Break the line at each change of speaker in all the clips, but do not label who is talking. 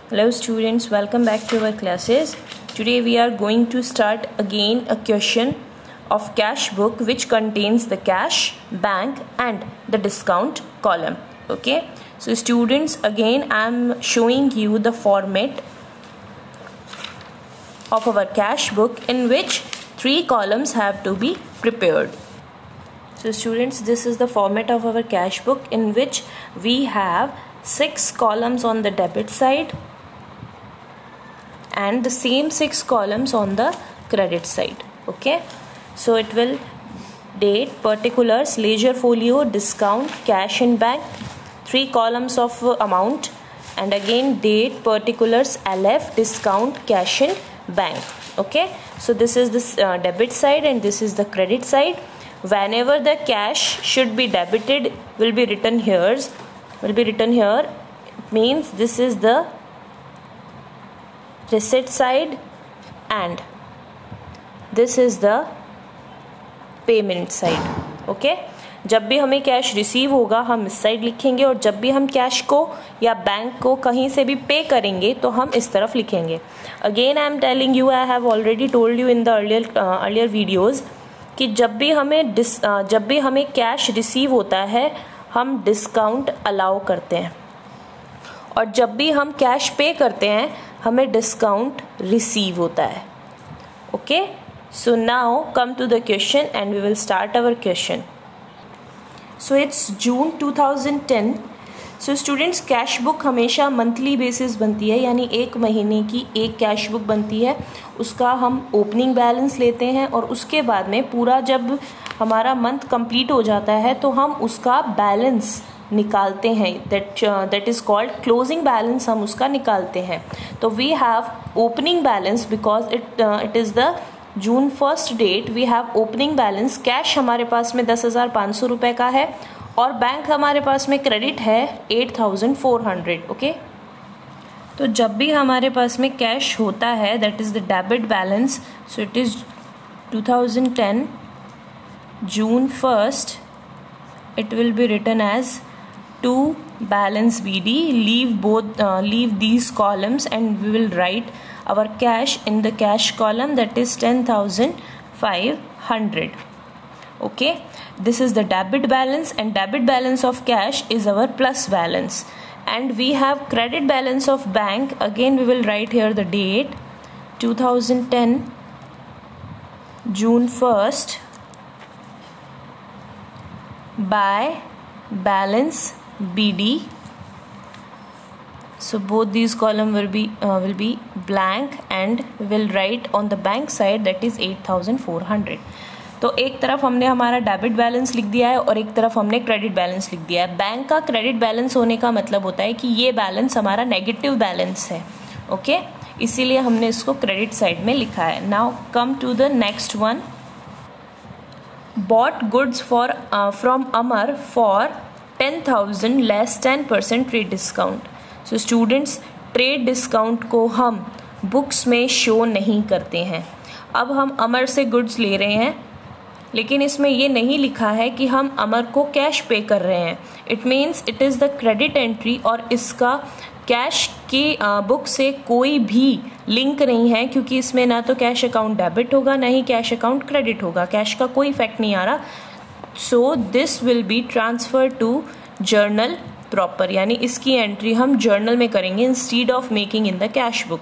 Hello students, welcome back to our classes. Today we are going to start again a question of cash book which contains the cash, bank and the discount column. Okay, so students, again I am showing you the format of our cash book in which 3 columns have to be prepared. So students, this is the format of our cash book in which we have 6 columns on the debit side and the same 6 columns on the credit side. Okay, so it will date, particulars, ledger folio, discount, cash in bank, 3 columns of amount, and again date, particulars, LF, discount, cash in bank. Okay, so this is this debit side and this is the credit side. Whenever the cash should be debited will be written here. It means this is the receipt side and this is the payment side. Okay, जब भी हमें cash receive होगा हम इस side लिखेंगे और जब भी हम कैश को या बैंक को कहीं से भी पे करेंगे तो हम इस तरफ लिखेंगे. Again I am telling you, I have already told you in the earlier videos कि जब भी हमें कैश रिसीव होता है हम डिस्काउंट अलाउ करते हैं और जब भी हम कैश पे करते हैं हमें डिस्काउंट रिसीव होता है. Okay, so now come to the question and we will start our question. So it's June 2010. So students, cash book हमेशा मंथली बेसिस बनती है, यानी एक महीने की एक कैश बुक बनती है. उसका हम ओपनिंग बैलेंस लेते हैं और उसके बाद में पूरा जब हमारा मंथ कंप्लीट हो जाता है तो हम उसका बैलेंस निकालते हैं. That is called closing balance. हम उसका निकालते हैं. तो we have opening balance because it is the June 1 date. We have opening balance. Cash हमारे पास में 10,500 रुपये का है और बैंक हमारे पास में क्रेडिट है 8,400. ओके, तो जब भी हमारे पास में कैश होता है that is the debit balance. So it is 2010 June 1st. It will be written as to balance BD. Leave these columns and we will write our cash in the cash column, that is 10,500. Okay, this is the debit balance and debit balance of cash is our plus balance. And we have credit balance of bank. Again we will write here the date 2010 June 1st by balance BD. So both these column will be blank and we will write on the bank side that is 8,400. तो एक तरफ हमने हमारा debit balance लिख दिया है और एक तरफ हमने क्रेडिट बैलेंस लिख दिया है. बैंक का क्रेडिट बैलेंस होने का मतलब होता है कि ये बैलेंस हमारा नेगेटिव बैलेंस है. ओके, इसीलिए हमने इसको क्रेडिट साइड में लिखा है. Now come to the next one. Bought goods from Amar for 10,000 less 10% trade discount. So students, trade discount को हम बुक्स में शो नहीं करते हैं. अब हम अमर से गुड्स ले रहे हैं लेकिन इसमें ये नहीं लिखा है कि हम अमर को कैश पे कर रहे हैं. It means it is the credit entry और इसका कैश की बुक से कोई भी लिंक नहीं है क्योंकि इसमें ना तो कैश अकाउंट डेबिट होगा ना ही कैश अकाउंट क्रेडिट होगा. कैश का कोई इफेक्ट नहीं आ रहा. So this will be transfer to journal proper, यानी इसकी एंट्री हम जर्नल में करेंगे instead of making in the cash book.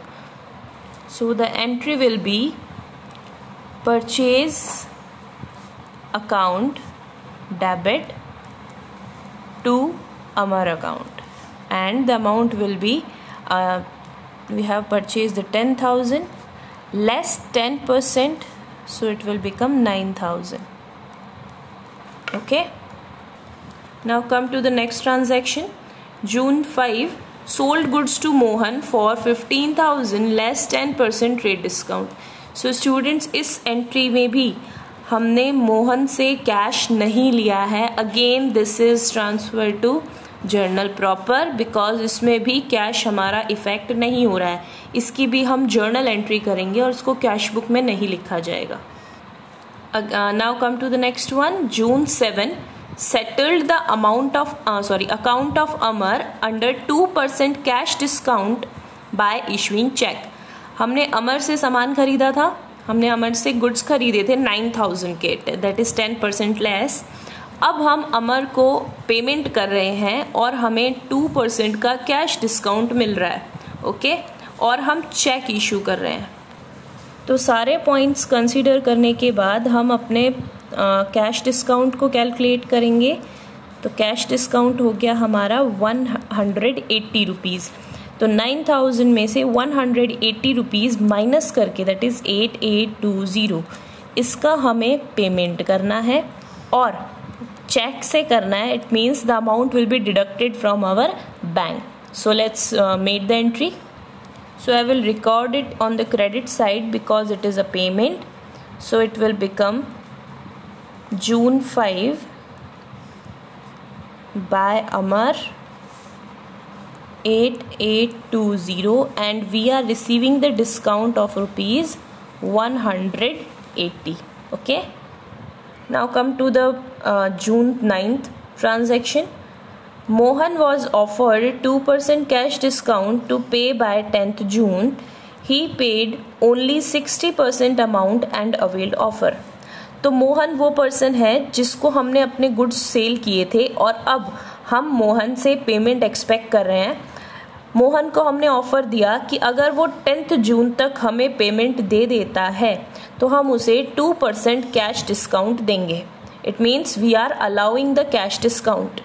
So the entry will be purchase account debit to Amar account and the amount will be we have purchased the 10,000 less 10%, so it will become 9,000. Okay, now come to the next transaction. June 5, sold goods to Mohan for 15,000 less 10% trade discount. So students, इस entry में भी हमने मोहन से cash नहीं लिया है. Again this is transfer to journal proper because इसमें भी कैश हमारा इफेक्ट नहीं हो रहा है. इसकी भी हम जर्नल एंट्री करेंगे और इसको कैश बुक में नहीं लिखा जाएगा. Now come to the next one. June 7, settled the account of Amar under 2% cash discount by issuing cheque. हमने अमर से सामान खरीदा था, हमने अमर से गुड्स खरीदे थे 9000 के, दैट इज 10% लेस। अब हम अमर को पेमेंट कर रहे हैं और हमें 2% का कैश डिस्काउंट मिल रहा है, ओके, और हम चेक इशू कर रहे हैं। तो सारे पॉइंट्स कंसीडर करने के बाद हम अपने कैश डिस्काउंट को कैलकुलेट करेंगे। तो कैश डिस्काउंट हो गया हमारा 180 रुपीज़। तो 9000 में से 180 रुपीज़ माइनस करके, दैट इज़ 8820, इसका हमें पेमेंट करना है और चेक से करना है। It means the amount will be deducted from our bank. So let's make the entry. So I will record it on the credit side because it is a payment. So it will become June 5 by Amar 8820, and we are receiving the discount of rupees 180. Okay. Now come to the June 9th transaction. Mohan was offered 2% cash discount to pay by 10th June. He paid only 60% amount and availed offer. तो मोहन वो person है जिसको हमने अपने goods sale किए थे और अब हम मोहन से पेमेंट एक्सपेक्ट कर रहे हैं। मोहन को हमने ऑफर दिया कि अगर वो 10th जून तक हमें पेमेंट दे देता है तो हम उसे 2% कैश डिस्काउंट देंगे। It means we are allowing the cash discount.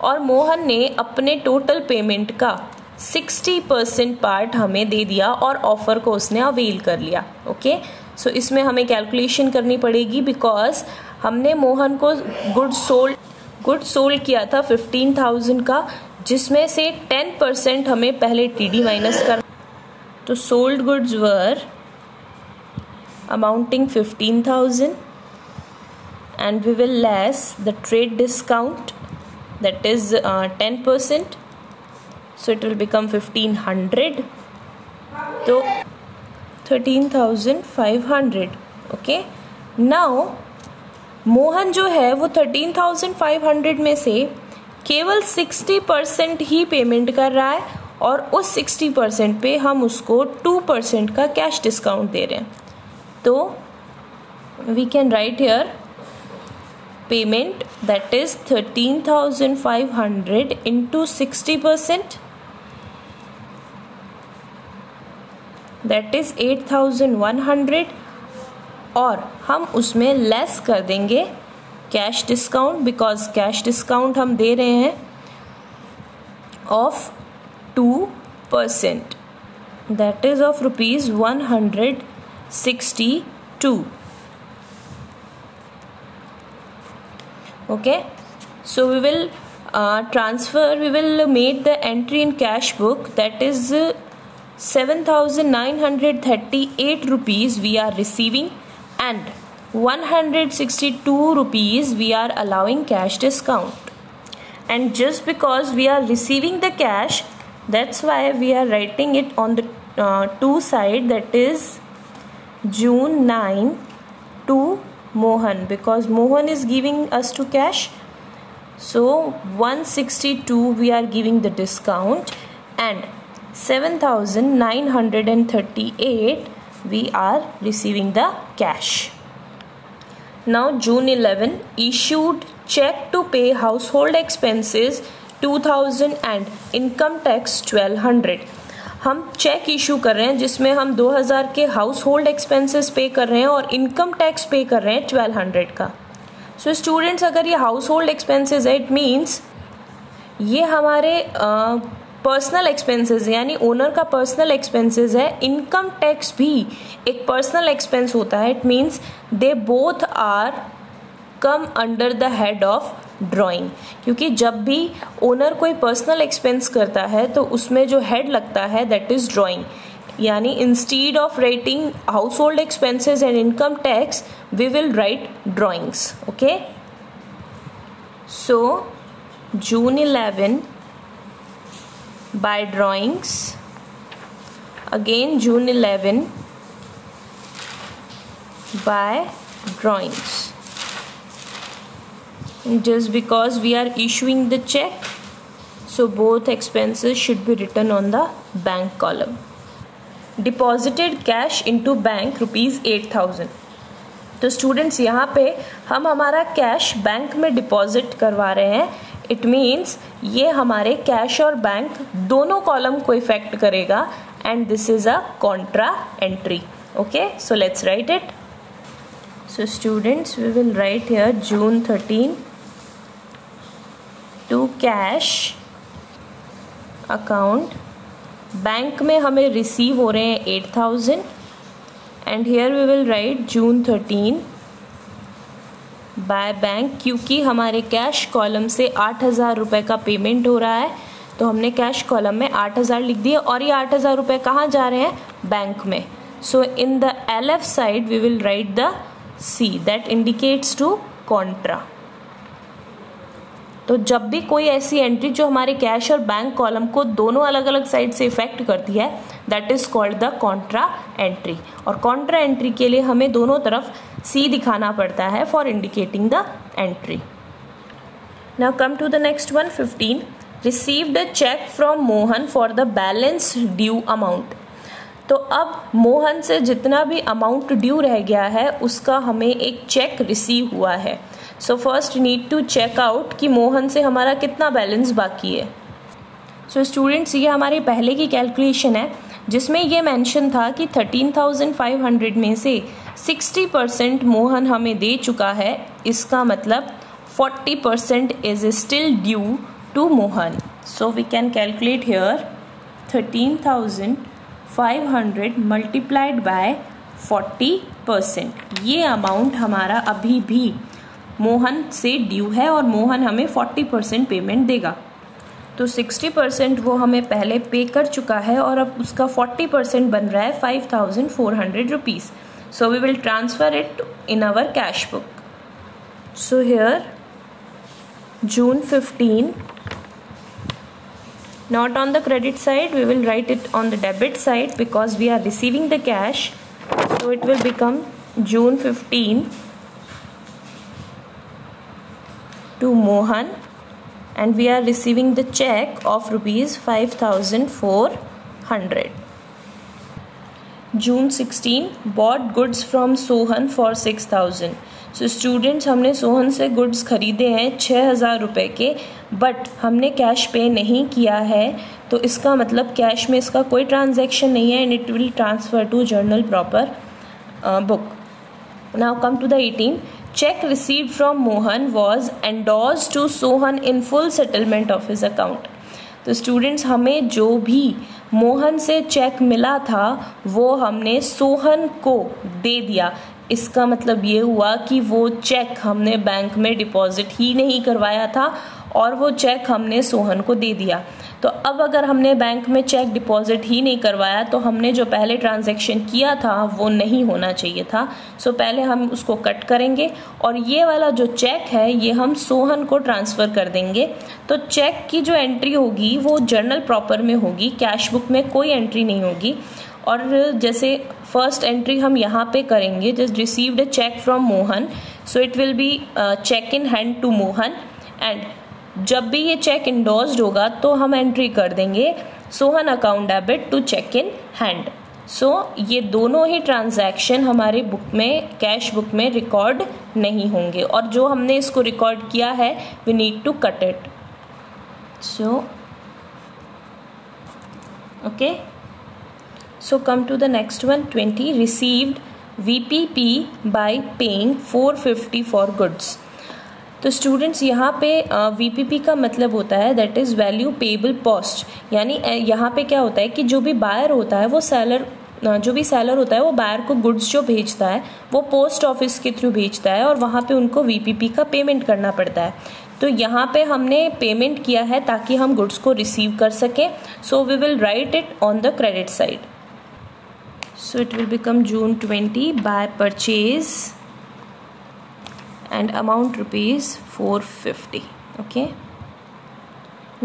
और मोहन ने अपने टोटल पेमेंट का 60% पार्ट हमें दे दिया और ऑफर को उसने अवेल कर लिया। ओके, सो इसमें हमें कैलकुलेशन करनी पड़ेगी बिकॉज हमने मोहन को गुड सोल्ड किया था 15,000 का, जिसमें से 10% हमें पहले टीडी माइनस कर। तो sold goods were amounting 15,000 and we will less the trade discount, that is 10%, so it will become 1500, तो 13,500. okay, now मोहन जो है वो 13,500 में से केवल 60% ही पेमेंट कर रहा है और उस 60% पे हम उसको 2% का कैश डिस्काउंट दे रहे हैं। तो we can write here payment, that is 13,500 into 60%, that is 8,100, और हम उसमें लेस कर देंगे cash discount because cash discount हम दे रहे हैं of 2%, that is of rupees 162. Okay, so we will we will make the entry in cash book, that is 7,938 rupees we are receiving and 162 rupees we are allowing cash discount. And just because we are receiving the cash, that's why we are writing it on the two side, that is June 9 to Mohan, because Mohan is giving us to cash. So 162 we are giving the discount and 7,938 we are receiving the cash. Now June 11 issued check to pay household expenses 2,000 and income tax 1,200. हम check issue कर रहे हैं जिसमें हम 2000 के house hold expenses पे कर रहे हैं और इनकम टैक्स पे कर रहे हैं 1200 का। सो स्टूडेंट्स, अगर ये हाउस होल्ड एक्सपेंसेस है, इट मीन्स ये हमारे पर्सनल एक्सपेंसेस यानी ओनर का पर्सनल एक्सपेंसेस है। इनकम टैक्स भी एक पर्सनल एक्सपेंस होता है। It means they both are come under the head of drawing, क्योंकि जब भी ओनर कोई पर्सनल एक्सपेंस करता है तो उसमें जो हेड लगता है दैट इज ड्राइंग। यानी instead of writing household expenses and income tax we will write drawings. Okay, so June 11 by drawings. Again June 11 by drawings. Just because we are issuing the check, So both expenses should be written on the bank column. Deposited cash into bank rupees 8,000. तो students यहाँ पे हम हमारा cash bank में deposit करवा रहे हैं. It मीन्स ये हमारे कैश और बैंक दोनों कॉलम को इफेक्ट करेगा and this is a contra entry. Okay, so let's write it. So students we will write here June 13 to cash account. Bank में हमें रिसीव हो रहे हैं 8,000 and here we will write June 13 by bank. क्योंकि हमारे cash column से 8,000 रुपये का पेमेंट हो रहा है तो हमने कैश कॉलम में 8,000 लिख दिए और ये 8,000 रुपये कहाँ जा रहे हैं? बैंक में. So in the LF side we will write the C that indicates to contra. तो जब भी कोई ऐसी एंट्री जो हमारे कैश और बैंक कॉलम को दोनों अलग अलग साइड से इफेक्ट करती है that is called the contra entry. और कॉन्ट्रा एंट्री के लिए हमें दोनों तरफ C दिखाना पड़ता है for indicating the entry. Now come to the next one. 15 received a cheque from Mohan for the balance due amount. तो अब मोहन से जितना भी अमाउंट ड्यू रह गया है उसका हमें एक चेक रिसीव हुआ है. So first need to check out कि मोहन से हमारा कितना बैलेंस बाकी है. सो स्टूडेंट्स ये हमारी पहले की कैलकुलेशन है जिसमें ये मेंशन था कि 13,500 में से 60% मोहन हमें दे चुका है. इसका मतलब 40% is still due to Mohan. So we can calculate here 13,500 multiplied by 40%. ये अमाउंट हमारा अभी भी मोहन से ड्यू है और मोहन हमें 40% पेमेंट देगा. तो 60% वो हमें पहले पे कर चुका है और अब उसका 40% बन रहा है 5,400 rupees. So we will transfer it in our cash book. So here June 15 not on the credit side, we will write it on the debit side because we are receiving the cash. So it will become June 15 to Mohan and we are receiving the check of rupees 5,400. June 16 bought goods from Sohan for 6,000. So students हमने सोहन से goods खरीदे हैं 6,000 रुपये के but हमने cash पे नहीं किया है. तो इसका मतलब कैश में इसका कोई ट्रांजैक्शन नहीं है and it will transfer to journal proper book. Now come to the 18. Cheque received from Mohan was endorsed to Sohan in full settlement of his account. तो स्टूडेंट्स हमें जो भी मोहन से चेक मिला था वो हमने सोहन को दे दिया. इसका मतलब ये हुआ कि वो चेक हमने बैंक में डिपॉजिट ही नहीं करवाया था और वो चेक हमने सोहन को दे दिया. तो अब अगर हमने बैंक में चेक डिपॉजिट ही नहीं करवाया तो हमने जो पहले ट्रांजैक्शन किया था वो नहीं होना चाहिए था. सो पहले हम उसको कट करेंगे और ये वाला जो चेक है ये हम सोहन को ट्रांसफ़र कर देंगे. तो चेक की जो एंट्री होगी वो जर्नल प्रॉपर में होगी, कैश बुक में कोई एंट्री नहीं होगी. और जैसे फर्स्ट एंट्री हम यहाँ पे करेंगे just received a cheque from Mohan. So it will be cheque in hand to Mohan and जब भी ये चेक इंडोर्स्ड होगा तो हम एंट्री कर देंगे Sohan account debit to cheque in hand. So ये दोनों ही ट्रांजैक्शन हमारे बुक में कैश बुक में रिकॉर्ड नहीं होंगे और जो हमने इसको रिकॉर्ड किया है we need to cut it. So okay, so come to the next one. 20 received VPP by paying 450 for goods. तो स्टूडेंट्स यहाँ पे VPP का मतलब होता है that is value payable post. यानी यहाँ पे क्या होता है कि जो भी बायर होता है वो सेलर होता है वो बायर को गुड्स जो भेजता है वो पोस्ट ऑफिस के थ्रू भेजता है और वहाँ पे उनको VPP का पेमेंट करना पड़ता है. तो यहाँ पे हमने पेमेंट किया है ताकि हम गुड्स को रिसीव कर सकें. So we will write it on the credit side. So it will become June 20 by purchase and amount rupees 450. Okay.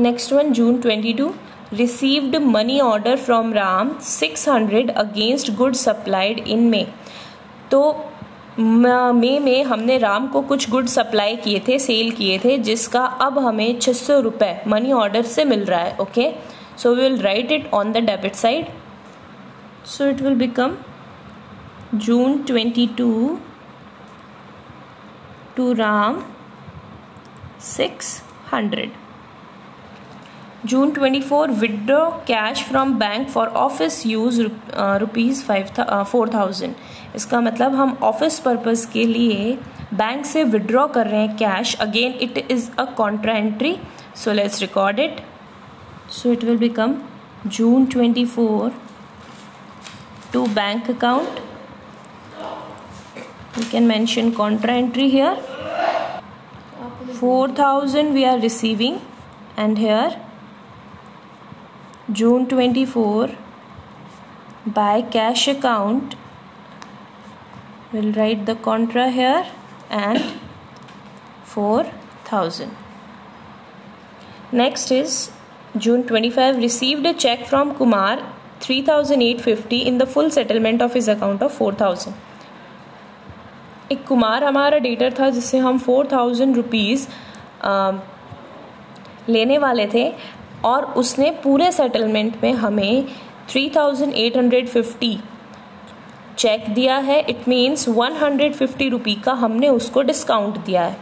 Next one, June 22 received money order from Ram 600 against goods supplied in May. तो मई में हमने राम को कुछ good supply किए थे, cell किए थे, जिसका अब हमें 600 रुपये मनी ऑर्डर से मिल रहा है. Okay, so we will write it on the debit side. So it will become June 22 to Ram 600. June 24 withdraw cash from bank for office use rupees 4000. इसका मतलब हम ऑफिस पर्पस के लिए बैंक से विड्रॉ कर रहे हैं cash. Again it is a contra entry, so let's record it. So it will become June 24 to bank account. We can mention contra entry here. 4000 we are receiving, and here June 24 by cash account, we'll write the contra here and 4000. Next is June 25 received a check from Kumar 3850 in the full settlement of his account of 4000. एक कुमार हमारा debtor था जिससे हम 4000 rupees लेने वाले थे, और उसने पूरे सेटलमेंट में हमें 3850 चेक दिया है. इट मीन्स 150 रुपये का हमने उसको डिस्काउंट दिया है.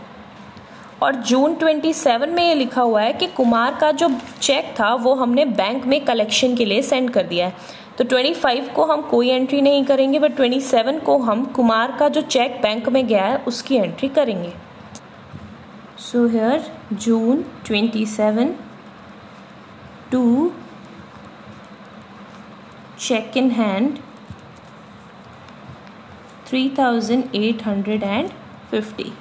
और जून 27 में ये लिखा हुआ है कि कुमार का जो चेक था वो हमने बैंक में कलेक्शन के लिए सेंड कर दिया है. तो 25 को हम कोई एंट्री नहीं करेंगे, बट 27 को हम कुमार का जो चेक बैंक में गया है उसकी एंट्री करेंगे. So here June 27 to cheque in hand 3850.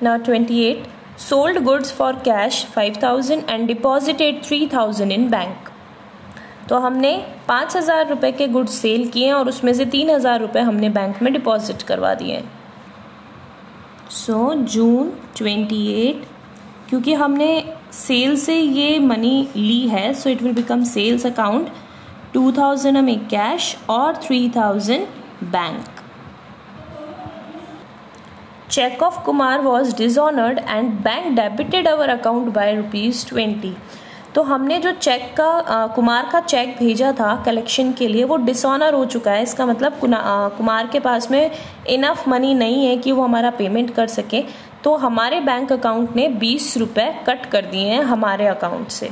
Now 28 sold goods for cash 5000 and deposited 3000 in bank. तो हमने 5000 रुपये के गुड्स सेल किए और उसमें से 3000 रुपये हमने बैंक में डिपॉजिट करवा दिए. सो June 28, क्योंकि हमने सेल से ये मनी ली है, so it will become sales account. 2000 हमें कैश और 3000 bank. Check of Kumar was dishonored and bank debited our account by ₹20. तो हमने जो चेक का कुमार का चेक भेजा था कलेक्शन के लिए वो डिसऑनर हो चुका है. इसका मतलब कुमार के पास में इनफ मनी नहीं है कि वो हमारा पेमेंट कर सके, तो हमारे बैंक अकाउंट ने 20 रुपये कट कर दिए हैं हमारे अकाउंट से.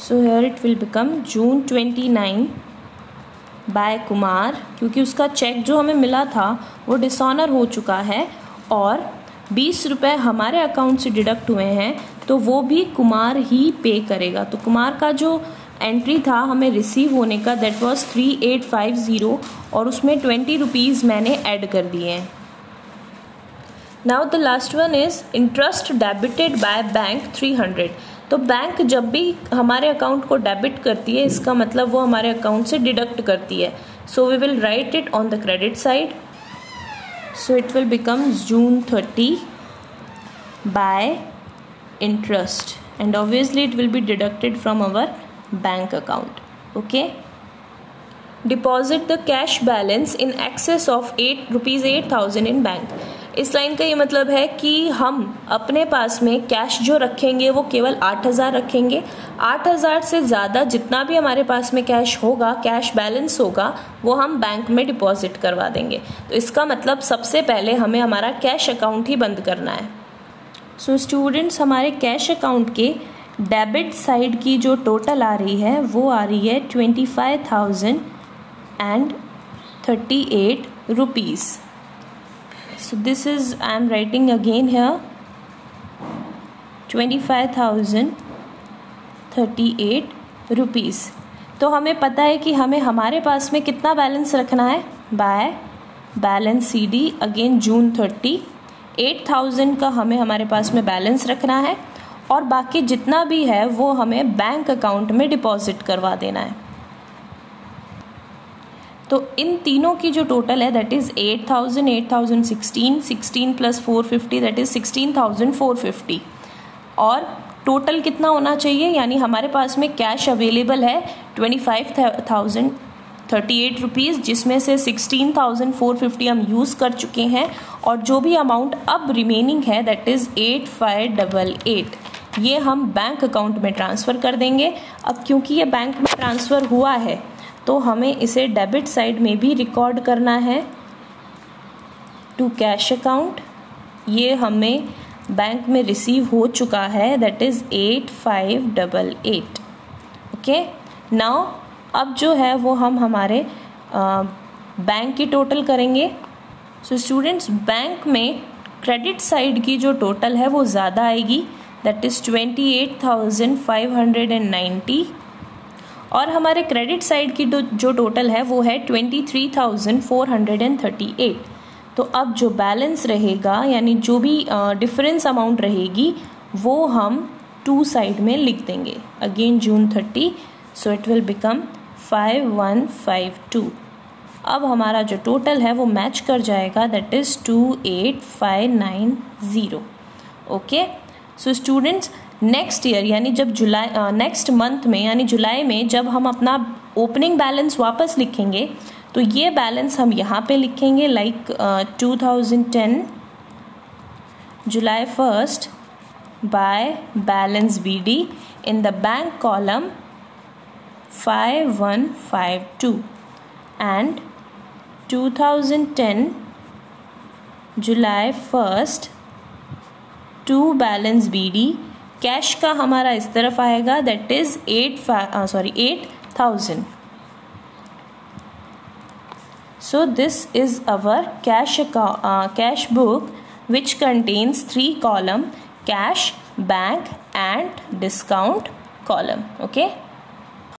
So here it will become June 29 by Kumar, क्योंकि उसका चेक जो हमें मिला था वो डिसऑनर हो चुका है और 20 रुपये हमारे अकाउंट से डिडक्ट हुए हैं, तो वो भी कुमार ही पे करेगा. तो कुमार का जो एंट्री था हमें रिसीव होने का दैट वाज 3850 और उसमें 20 रुपीज़ मैंने ऐड कर दिए हैं. Now the last one is interest debited by bank 300. तो बैंक जब भी हमारे अकाउंट को डेबिट करती है इसका मतलब वो हमारे अकाउंट से डिडक्ट करती है. So we will write it on the credit side. So it will become June 30 by interest, and obviously it will be deducted from our bank account. Okay, deposit the cash balance in excess of ₹8,000 in bank. इस line का ये मतलब है कि हम अपने पास में cash जो रखेंगे वो केवल 8000 रखेंगे. 8000 से ज़्यादा जितना भी हमारे पास में कैश होगा, कैश बैलेंस होगा, वो हम बैंक में डिपॉजिट करवा देंगे. तो इसका मतलब सबसे पहले हमें हमारा कैश अकाउंट ही बंद करना है. सो स्टूडेंट्स, हमारे कैश अकाउंट के डेबिट साइड की जो टोटल आ रही है वो आ रही है 25,038 rupees. So this is, I am writing again here, 25,038 rupees. तो हमें पता है कि हमें हमारे पास में कितना बैलेंस रखना है. By balance CD again June 30, 8000 का हमें हमारे पास में बैलेंस रखना है और बाकी जितना भी है वो हमें बैंक अकाउंट में डिपॉजिट करवा देना है. तो इन तीनों की जो टोटल है दैट इज़ 8000, 8016, 16 + 450 दैट इज़ 16,450. और टोटल कितना होना चाहिए, यानी हमारे पास में कैश अवेलेबल है 25,000 38 रुपीज़, जिसमें से 16,450 हम यूज़ कर चुके हैं और जो भी अमाउंट अब रिमेनिंग है दैट इज़ 8588, ये हम बैंक अकाउंट में ट्रांसफ़र कर देंगे। अब क्योंकि ये बैंक में ट्रांसफ़र हुआ है तो हमें इसे डेबिट साइड में भी रिकॉर्ड करना है टू कैश अकाउंट। ये हमें बैंक में रिसीव हो चुका है दैट इज़ 8588। ओके, नाउ अब जो है वो हम हमारे बैंक की टोटल करेंगे। सो स्टूडेंट्स, बैंक में क्रेडिट साइड की जो टोटल है वो ज़्यादा आएगी दैट इज़ 28,590 और हमारे क्रेडिट साइड की जो टोटल है वो है 23,438। तो अब जो बैलेंस रहेगा यानी जो भी डिफरेंस अमाउंट रहेगी वो हम टू साइड में लिख देंगे। Again June 30, so it will become 5152। अब हमारा जो टोटल है वो मैच कर जाएगा that is 28590। Okay, so students, next year यानी जब नेक्स्ट मंथ में यानी जुलाई में जब हम अपना ओपनिंग बैलेंस वापस लिखेंगे तो ये बैलेंस हम यहाँ पे लिखेंगे like 2010 July 1st by balance BD in the bank column 5152 and 2010 July 1st to balance BD cash का हमारा इस तरफ आएगा that is 8,000। So this is our cash book which contains 3 column: cash, bank and discount column. Okay.